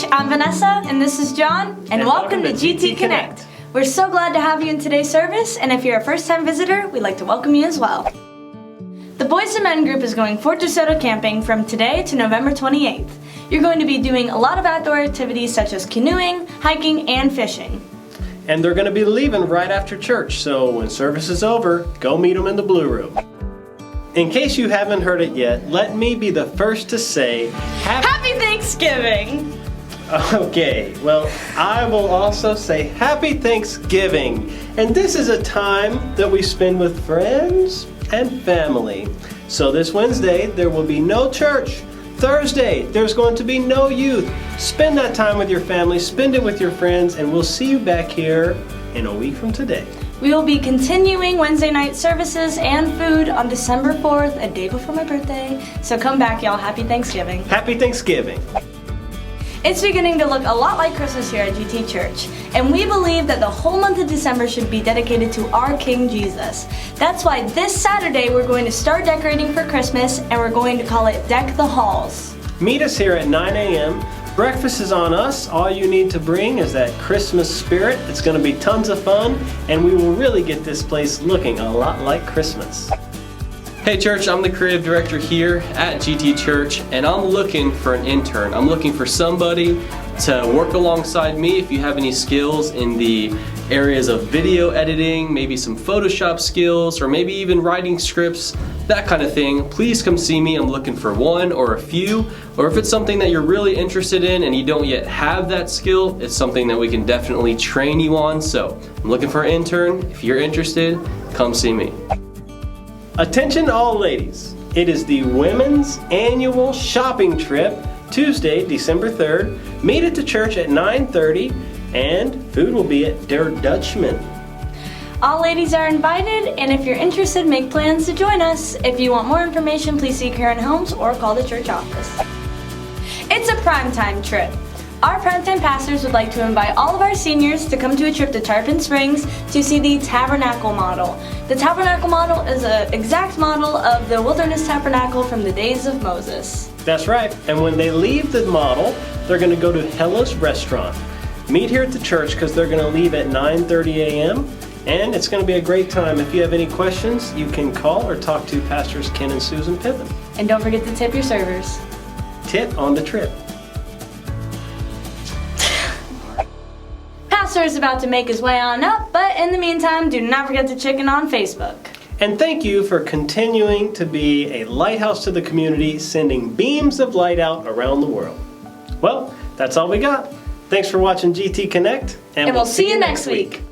Church. I'm Vanessa, and this is John, and welcome to GT Connect. We're so glad to have you in today's service, and if you're a first-time visitor, we'd like to welcome you as well. The Boys and Men group is going Fort DeSoto camping from today to November 28th. You're going to be doing a lot of outdoor activities such as canoeing, hiking, and fishing. And they're going to be leaving right after church, so when service is over, go meet them in the Blue Room. In case you haven't heard it yet, let me be the first to say Happy Thanksgiving! Okay, well, I will also say Happy Thanksgiving. And this is a time that we spend with friends and family. So this Wednesday, there will be no church. Thursday, there's going to be no youth. Spend that time with your family, spend it with your friends, and we'll see you back here in a week from today. We will be continuing Wednesday night services and food on December 4th, a day before my birthday. So come back, y'all. Happy Thanksgiving. Happy Thanksgiving. It's beginning to look a lot like Christmas here at GT Church, and we believe that the whole month of December should be dedicated to our King Jesus. That's why this Saturday we're going to start decorating for Christmas, and we're going to call it Deck the Halls. Meet us here at 9 a.m. Breakfast is on us. All you need to bring is that Christmas spirit. It's going to be tons of fun, and we will really get this place looking a lot like Christmas. Hey church, I'm the creative director here at GT Church, and I'm looking for an intern. I'm looking for somebody to work alongside me if you have any skills in the areas of video editing, maybe some Photoshop skills, or maybe even writing scripts, that kind of thing. Please come see me. I'm looking for one or a few, or if it's something that you're really interested in and you don't yet have that skill, it's something that we can definitely train you on. So I'm looking for an intern. If you're interested, come see me. Attention all ladies, it is the women's annual shopping trip, Tuesday, December 3rd. Meet at the church at 9:30, and food will be at Der Dutchman. All ladies are invited, and if you're interested, make plans to join us. If you want more information, please see Karen Holmes or call the church office. It's a primetime trip. Our primetime pastors would like to invite all of our seniors to come to a trip to Tarpon Springs to see the Tabernacle model. The Tabernacle model is an exact model of the Wilderness Tabernacle from the days of Moses. That's right, and when they leave the model, they're going to go to Hella's restaurant. Meet here at the church because they're going to leave at 9:30 a.m. and it's going to be a great time. If you have any questions, you can call or talk to Pastors Ken and Susan Pippin. And don't forget to tip your servers. Tip on the trip. Pastor is about to make his way on up, but in the meantime, do not forget to check in on Facebook. And thank you for continuing to be a lighthouse to the community, sending beams of light out around the world. Well, that's all we got. Thanks for watching GT Connect, and we'll see you next week.